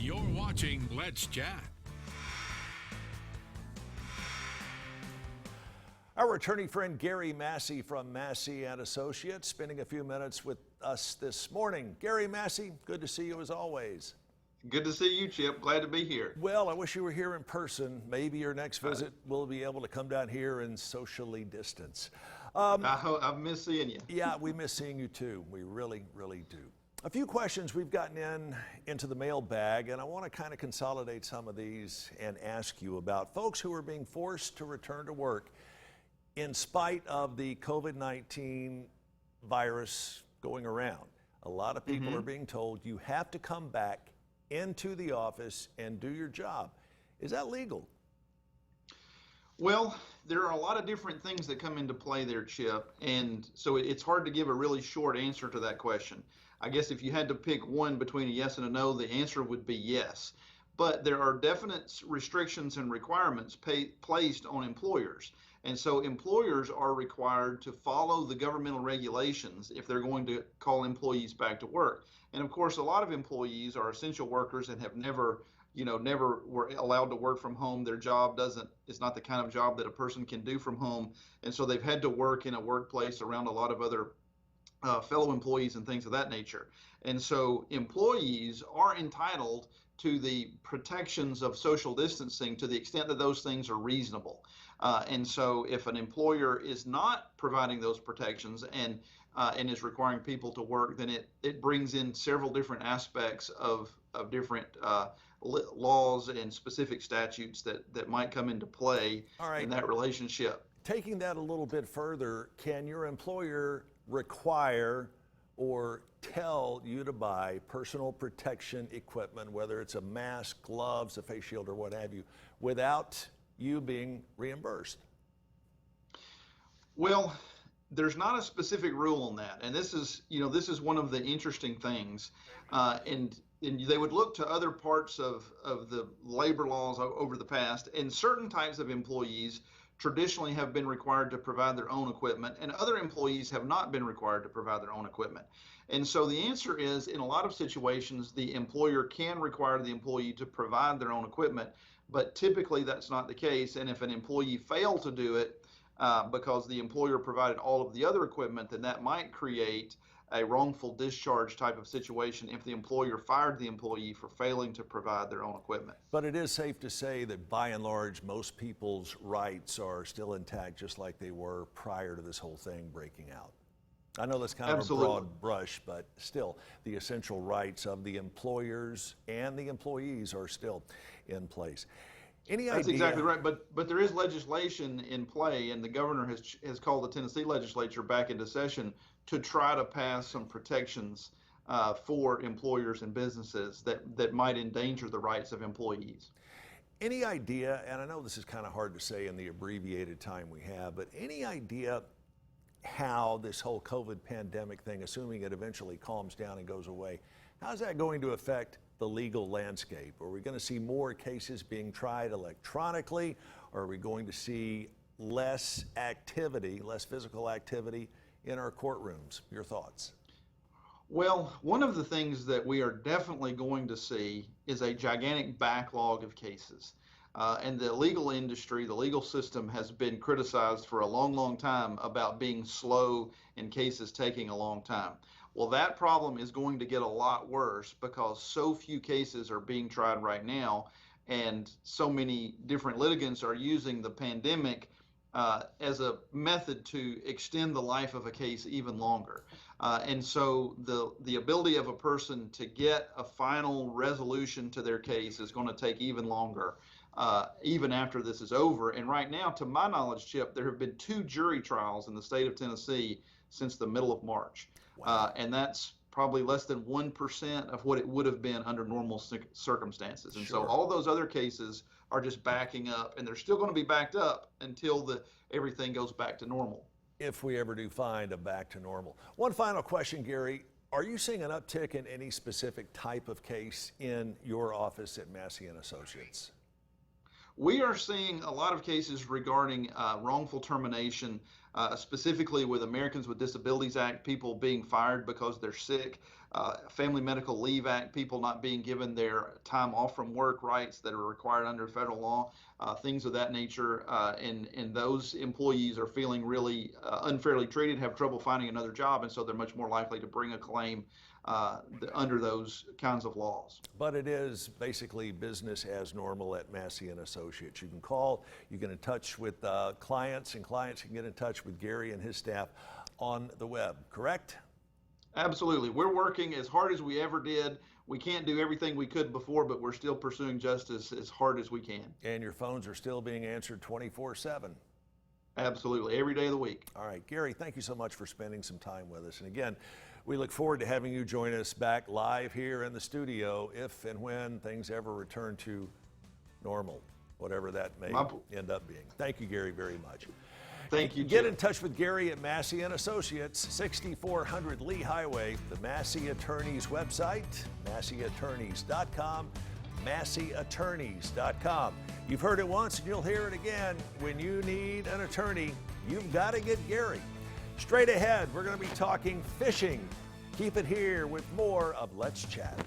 You're watching Let's Chat. Our attorney friend Gary Massey from Massey and Associates spending a few minutes with us this morning. Gary Massey, good to see you as always. Good to see you, Chip. Glad to be here. Well, I wish you were here in person. Maybe your next visit we'll be able to come down here and socially distance. I've missed seeing you. Yeah, we miss seeing you too. We really, really do. A few questions we've gotten into the mailbag, and I want to kind of consolidate some of these and ask you about folks who are being forced to return to work in spite of the COVID-19 virus going around. A lot of people are being told you have to come back into the office and do your job. Is that legal? Well, there are a lot of different things that come into play there, Chip, and so it's hard to give a really short answer to that question. I guess if you had to pick one between a yes and a no, the answer would be yes. But there are definite restrictions and requirements placed on employers. And so employers are required to follow the governmental regulations if they're going to call employees back to work. And of course, a lot of employees are essential workers and have never were allowed to work from home. Their job is not the kind of job that a person can do from home. And so they've had to work in a workplace around a lot of other fellow employees and things of that nature. And so employees are entitled to the protections of social distancing to the extent that those things are reasonable. And so if an employer is not providing those protections and is requiring people to work, then it brings in several different aspects of different laws and specific statutes that might come into play in that relationship. Taking that a little bit further, can your employer require or tell you to buy personal protection equipment, whether it's a mask, gloves, a face shield, or what have you, without you being reimbursed? Well, there's not a specific rule on that, and this is one of the interesting things, and they would look to other parts of the labor laws over the past, and certain types of employees traditionally have been required to provide their own equipment, and other employees have not been required to provide their own equipment. And so the answer is, in a lot of situations, the employer can require the employee to provide their own equipment, but typically that's not the case. And if an employee failed to do it because the employer provided all of the other equipment, then that might create a wrongful discharge type of situation if the employer fired the employee for failing to provide their own equipment. But it is safe to say that by and large, most people's rights are still intact, just like they were prior to this whole thing breaking out. I know that's kind of a broad brush, but still, the essential rights of the employers and the employees are still in place. That's exactly right, but there is legislation in play, and the governor has called the Tennessee legislature back into session to try to pass some protections for employers and businesses that might endanger the rights of employees. Any idea, and I know this is kind of hard to say in the abbreviated time we have, but any idea how this whole COVID pandemic thing, assuming it eventually calms down and goes away, how's that going to affect the legal landscape? Are we going to see more cases being tried electronically? Or are we going to see less activity, less physical activity in our courtrooms? Your thoughts? Well, one of the things that we are definitely going to see is a gigantic backlog of cases. And the legal industry, the legal system has been criticized for a long, long time about being slow and cases taking a long time. Well, that problem is going to get a lot worse because so few cases are being tried right now, and so many different litigants are using the pandemic as a method to extend the life of a case even longer. And so the ability of a person to get a final resolution to their case is going to take even longer, even after this is over. And right now, to my knowledge, Chip, there have been 2 jury trials in the state of Tennessee since the middle of March. Wow. And that's probably less than 1% of what it would have been under normal circumstances. And so all those other cases are just backing up, and they're still going to be backed up until everything goes back to normal. If we ever do find a back to normal. One final question, Gary. Are you seeing an uptick in any specific type of case in your office at Massey and Associates? We are seeing a lot of cases regarding wrongful termination, specifically with Americans with Disabilities Act, people being fired because they're sick, Family Medical Leave Act, people not being given their time off from work rights that are required under federal law, things of that nature. And those employees are feeling really unfairly treated, have trouble finding another job, and so they're much more likely to bring a claim under those kinds of laws. But it is basically business as normal at Massey and Associates. You can call, you get in touch with clients, and clients can get in touch with Gary and his staff on the web, correct? Absolutely. We're working as hard as we ever did. We can't do everything we could before, but we're still pursuing justice as hard as we can. And your phones are still being answered 24/7. Absolutely, every day of the week. All right, Gary, thank you so much for spending some time with us. And again, we look forward to having you join us back live here in the studio if and when things ever return to normal, whatever that may end up being. Thank you, Gary, very much. Thank you, Get Jim. in touch with Gary at Massey and Associates, 6400 Lee Highway, the Massey Attorneys website, masseyattorneys.com, masseyattorneys.com. You've heard it once and you'll hear it again. When you need an attorney, you've got to get Gary. Straight ahead, we're going to be talking fishing. Keep it here with more of Let's Chat.